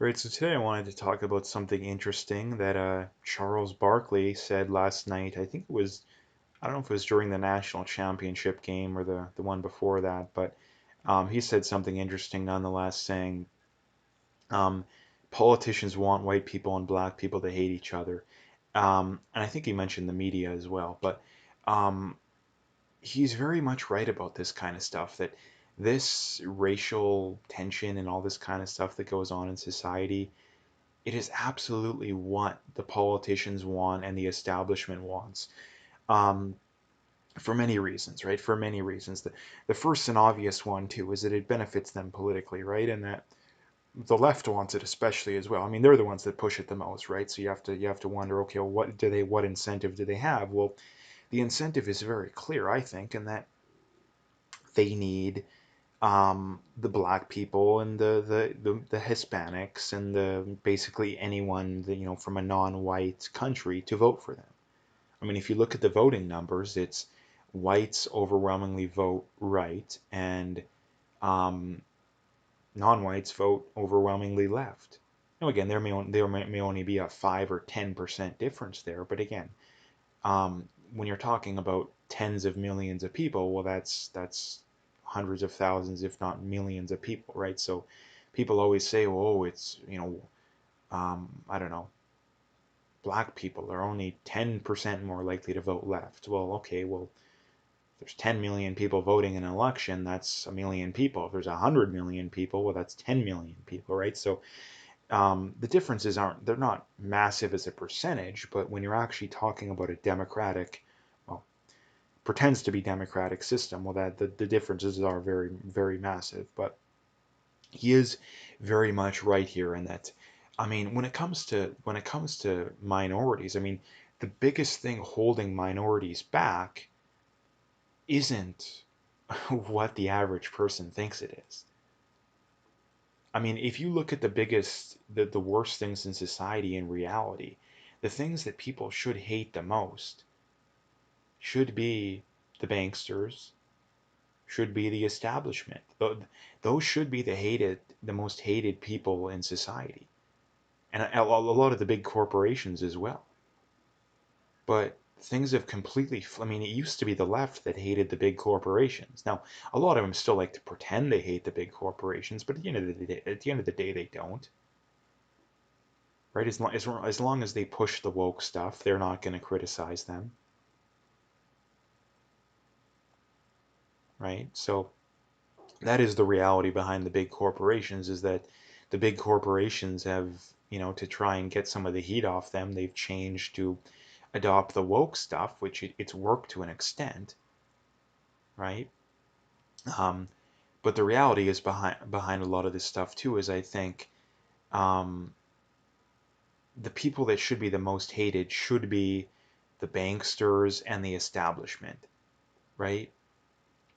Right, so today I wanted to talk about something interesting that Charles Barkley said last night. I think it was, I don't know if it was during the national championship game or the one before that, but he said something interesting nonetheless, saying um, politicians want white people and black people to hate each other. And I think he mentioned the media as well, but um, he's very much right about this kind of stuff, that this racial tension and all this kind of stuff that goes on in society, it is absolutely what the politicians want and the establishment wants. Um, for many reasons, right? For many reasons. The first and obvious one, too, is that it benefits them politically, right? And that the left wants it especially as well. I mean, they're the ones that push it the most, right? So you have to wonder, okay, well, what incentive do they have? Well, the incentive is very clear, I think, in that they need the black people and the Hispanics and the basically anyone that, from a non-white country to vote for them. I mean, if you look at the voting numbers, it's whites overwhelmingly vote right, and um, non-whites vote overwhelmingly left. Now, again, there may only be a 5 or 10% difference there, but again, when you're talking about tens of millions of people, well, that's hundreds of thousands, if not millions of people, right? So people always say, well, oh, it's, I don't know, black people are only 10% more likely to vote left. Well, okay, well, if there's 10 million people voting in an election, that's a million people. If there's 100 million people, well, that's 10 million people, right? So the differences they're not massive as a percentage, but when you're actually talking about a democratic, well, pretends to be democratic system, well, the differences are very, very massive. But he is very much right here in that. I mean, when it comes to minorities, I mean, the biggest thing holding minorities back isn't what the average person thinks it is. I mean, if you look at the worst things in society in reality, the things that people should hate the most should be the banksters, should be the establishment. Those should be the most hated people in society, and a lot of the big corporations as well. But things have completely. I mean, it used to be the left that hated the big corporations. Now, a lot of them still like to pretend they hate the big corporations, but at the end of the day, they don't. Right? As long as they push the woke stuff, they're not going to criticize them. Right? So that is the reality behind the big corporations, is that the big corporations have, to try and get some of the heat off them, they've changed to adopt the woke stuff, which it's worked to an extent, right? Um, but the reality is behind a lot of this stuff too is, I think, um, the people that should be the most hated should be the banksters and the establishment, right?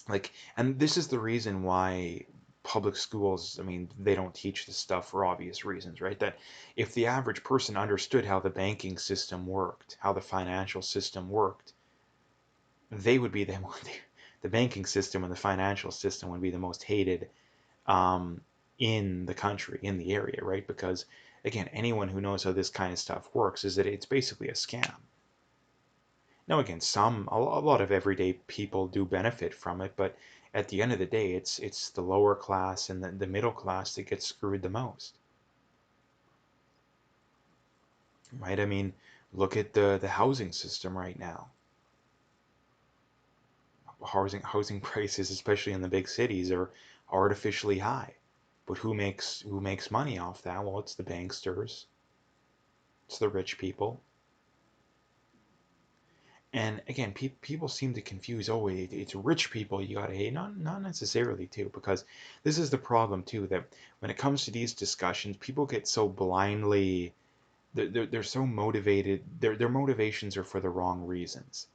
Like, and this is the reason why public schools, I mean, they don't teach this stuff for obvious reasons, right? That if the average person understood how the banking system worked, how the financial system worked, they would be the banking system and the financial system would be the most hated um, in the country, in the area, right? Because again, anyone who knows how this kind of stuff works is that it's basically a scam. Now, again, a lot of everyday people do benefit from it, but at the end of the day, it's the lower class and the middle class that gets screwed the most, right? I mean, look at the housing system right now. Housing prices, especially in the big cities, are artificially high. But who makes money off that? Well, it's the banksters, it's the rich people. And again, people seem to confuse, oh, it's rich people you gotta hate. Not necessarily, too, because this is the problem, too, that when it comes to these discussions, people get so blindly, they're so motivated, their motivations are for the wrong reasons,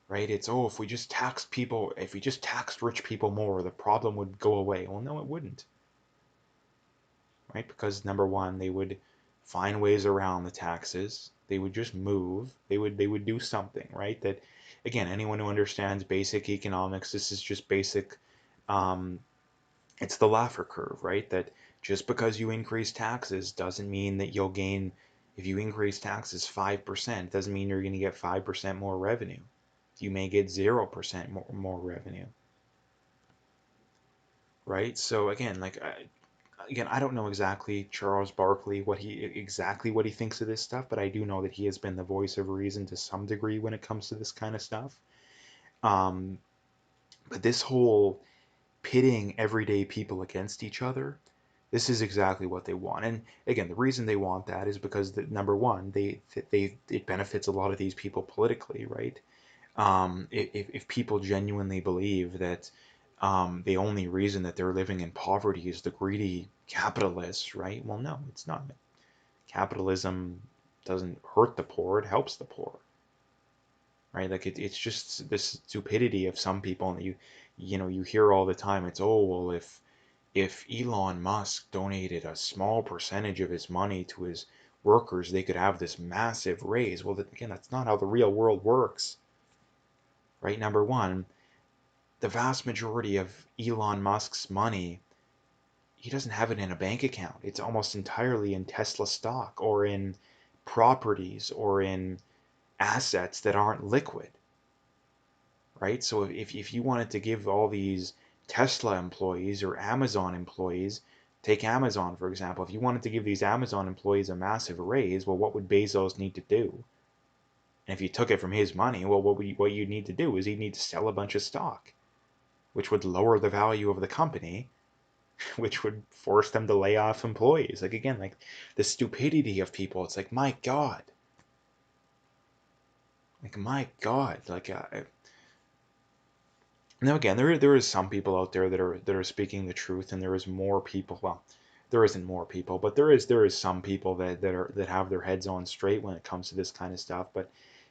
right? It's, oh, if we just taxed rich people more, the problem would go away. Well, no, it wouldn't, right? Because number one, they would find ways around the taxes. They would just move. They would do something, right? That, again, anyone who understands basic economics, this is just basic. Um, it's the Laffer curve, right? That Just because you increase taxes doesn't mean that you'll gain. If you increase taxes 5%, doesn't mean you're going to get 5% more revenue. You may get 0% more revenue, right? So again, I don't know exactly Charles Barkley what he thinks of this stuff, but I do know that he has been the voice of reason to some degree when it comes to this kind of stuff. Um, but this whole pitting everyday people against each other, this is exactly what they want. And again, the reason they want that is because number one, it benefits a lot of these people politically, right? If people genuinely believe that the only reason that they're living in poverty is the greedy capitalists, right? Well, no, it's not. Capitalism doesn't hurt the poor; it helps the poor, right? Like it's just this stupidity of some people, and you hear all the time. It's, oh well, if Elon Musk donated a small percentage of his money to his workers, they could have this massive raise. Well, again, that's not how the real world works, right? Number one, the vast majority of Elon Musk's money, he doesn't have it in a bank account. It's almost entirely in Tesla stock or in properties or in assets that aren't liquid, right? So if you wanted to give all these Tesla employees or Amazon employees, take Amazon for example, if you wanted to give these Amazon employees a massive raise, well, what would Bezos need to do? And if you took it from his money, well, what you'd need to do is he'd need to sell a bunch of stock, which would lower the value of the company, which would force them to lay off employees. Like again, like the stupidity of people. It's like my God, like now again, there is some people out there that are speaking the truth, and there is more people. Well, there isn't more people, but there is some people that have their heads on straight when it comes to this kind of stuff. But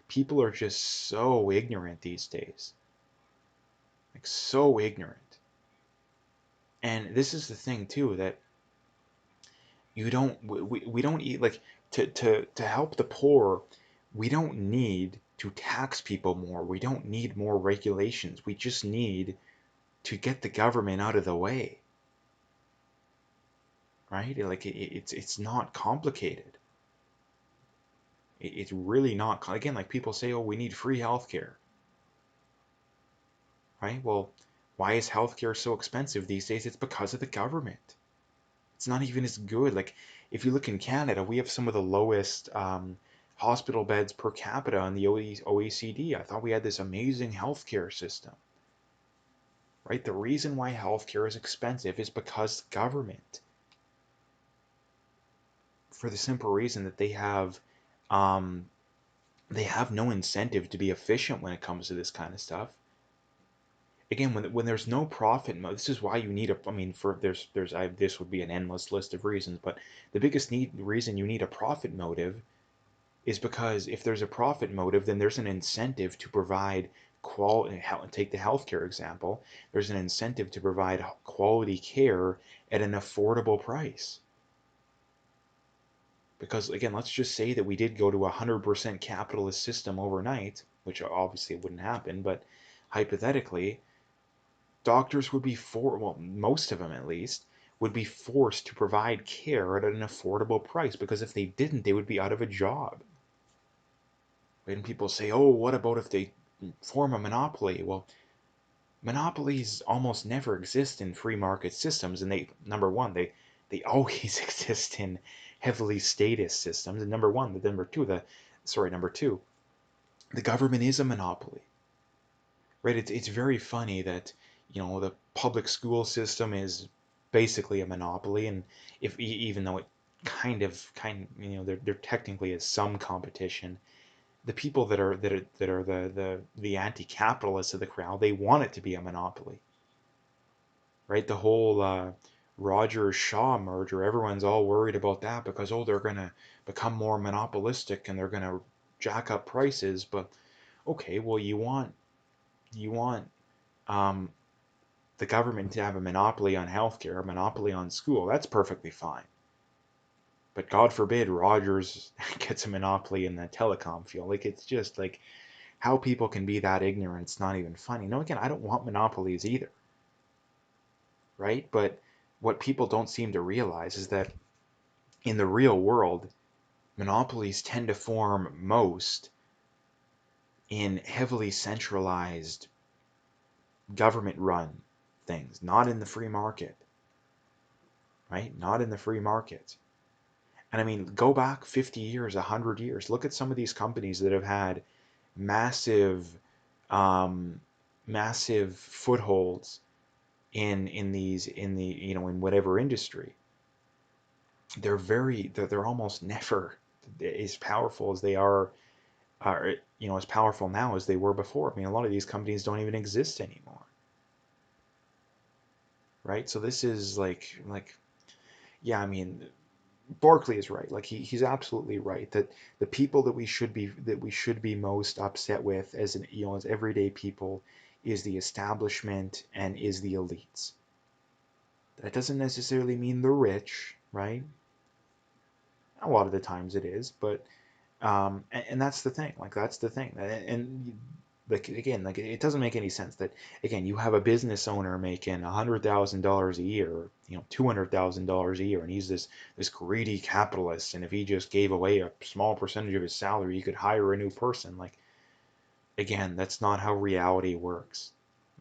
people are just so ignorant these days, like so ignorant. And this is the thing too, that we don't eat like to help the poor. We don't need to tax people more. We don't need more regulations. We just need to get the government out of the way, right? Like it's not complicated. It's really not. Again, like people say, oh, we need free healthcare, right? Well, why is healthcare so expensive these days? It's because of the government. It's not even as good. Like if you look in Canada, we have some of the lowest hospital beds per capita in the OECD. I thought we had this amazing healthcare system, right? The reason why healthcare is expensive is because government, for the simple reason that um, they have no incentive to be efficient when it comes to this kind of stuff. Again, when there's no profit mode, this is why you need a. I mean, for this would be an endless list of reasons, but the biggest reason you need a profit motive is because if there's a profit motive, then there's an incentive to provide quality. Take the healthcare example. There's an incentive to provide quality care at an affordable price. Because again, let's just say that we did go to a 100% capitalist system overnight, which obviously wouldn't happen, but hypothetically, doctors would be well, most of them at least, would be forced to provide care at an affordable price, because if they didn't, they would be out of a job. When people say, oh, what about if they form a monopoly? Well, monopolies almost never exist in free market systems, and number one, they always exist in heavily statist systems. And number two, the government is a monopoly, right? It's very funny that the public school system is basically a monopoly, and if even though it there technically is some competition, the people that are the anti-capitalists of the crowd, they want it to be a monopoly, right? The whole Rogers Shaw merger, everyone's all worried about that because, oh, they're gonna become more monopolistic and they're gonna jack up prices. But okay, well, you want um, the government to have a monopoly on healthcare, a monopoly on school. That's perfectly fine. But God forbid Rogers gets a monopoly in the telecom field. Like it's just like how people can be that ignorant. It's not even funny. No, again, I don't want monopolies either, right? But what people don't seem to realize is that in the real world, monopolies tend to form most in heavily centralized government run things, not in the free market, right? Not in the free market. And I mean, go back 50 years, 100 years. Look at some of these companies that have had massive, um, massive footholds in these in the in whatever industry. They're almost never as powerful as they are as powerful now as they were before. I mean, a lot of these companies don't even exist anymore, right? So this is yeah, I mean, Barkley is right. Like he's absolutely right that the people that we should be most upset with as as everyday people is the establishment and is the elites. That doesn't necessarily mean the rich, right? A lot of the times it is, but and that's the thing. Like that's the thing. And like again, like it doesn't make any sense that again you have a business owner making $100,000 a year, $200,000 a year, and he's this greedy capitalist, and if he just gave away a small percentage of his salary, he could hire a new person. Like again, that's not how reality works.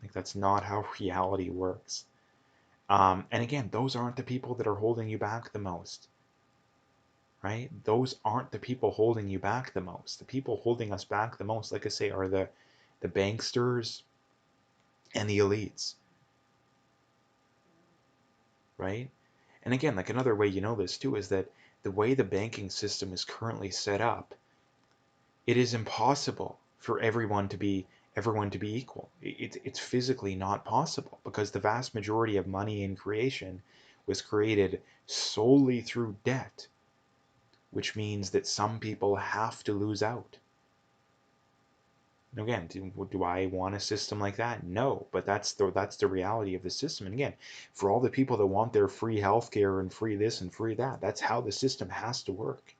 Like that's not how reality works. And again, those aren't the people that are holding you back the most, right? Those aren't the people holding you back the most. The people holding us back the most, like I say, are the banksters and the elites, right? And again, like another way you know this too is that the way the banking system is currently set up, it is impossible for everyone to be equal. It's physically not possible because the vast majority of money in creation was created solely through debt, which means that some people have to lose out. Again, do I want a system like that? No, but that's the reality of the system. And again, for all the people that want their free healthcare and free this and free that, that's how the system has to work.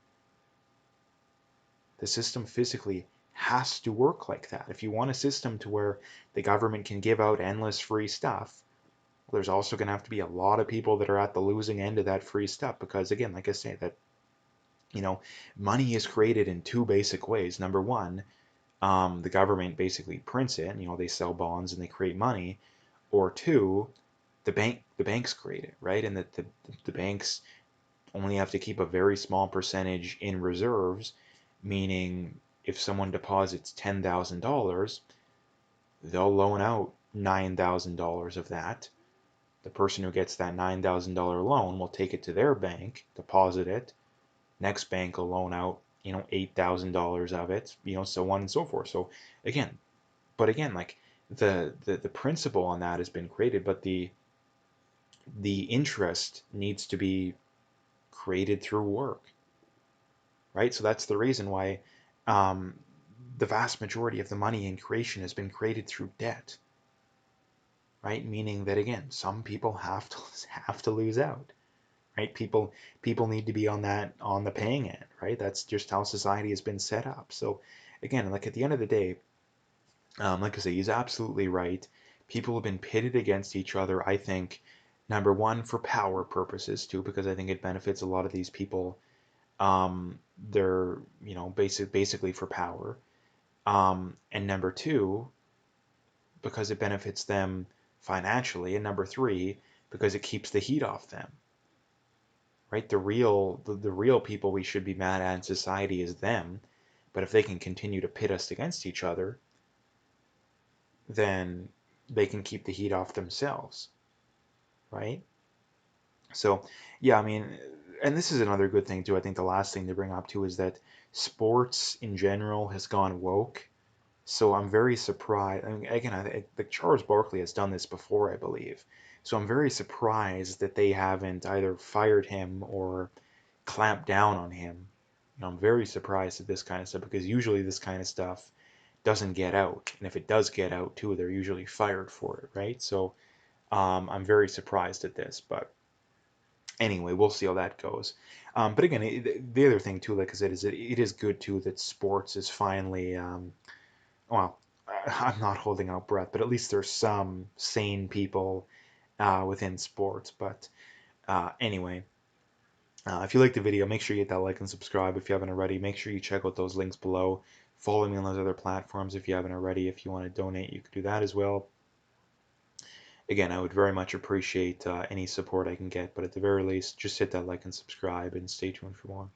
The system physically has to work like that. If you want a system to where the government can give out endless free stuff, well, there's also going to have to be a lot of people that are at the losing end of that free stuff because again, like I say, that you know, money is created in two basic ways. Number one, the government basically prints it, and, they sell bonds and they create money, or two, the banks create it, right? And that the banks only have to keep a very small percentage in reserves, meaning if someone deposits $10,000, they'll loan out $9,000 of that. The person who gets that $9,000 loan will take it to their bank, deposit it. Next bank will loan out, $8,000 of it, so on and so forth. So again, but again, like the principle on that has been created, but the interest needs to be created through work, right? So that's the reason why um, the vast majority of the money in creation has been created through debt, right? Meaning that again, some people have to have to lose out, right? People need to be on the paying end, right? That's just how society has been set up. So again, like at the end of the day, like I say, he's absolutely right. People have been pitted against each other, I think, number one, for power purposes, too, because I think it benefits a lot of these people. They're, basically for power. And number two, because it benefits them financially. And number three, because it keeps the heat off them, right? The real people we should be mad at in society is them. But if they can continue to pit us against each other, then they can keep the heat off themselves, right? So, yeah, I mean, and this is another good thing too. I think the last thing to bring up too is that sports in general has gone woke. So I'm very surprised. I mean, again, like Charles Barkley has done this before, I believe. So I'm very surprised that they haven't either fired him or clamped down on him. I'm very surprised at this kind of stuff because usually this kind of stuff doesn't get out, and if it does get out too, they're usually fired for it, right? So I'm very surprised at this, but anyway, we'll see how that goes. But again, the other thing too, like I said, is it is good too that sports is finally, well, I'm not holding out breath, but at least there's some sane people within sports. But anyway, if you liked the video, make sure you hit that like and subscribe if you haven't already. Make sure you check out those links below. Follow me on those other platforms if you haven't already. If you want to donate, you can do that as well. Again, I would very much appreciate any support I can get, but at the very least, just hit that like and subscribe and stay tuned for more.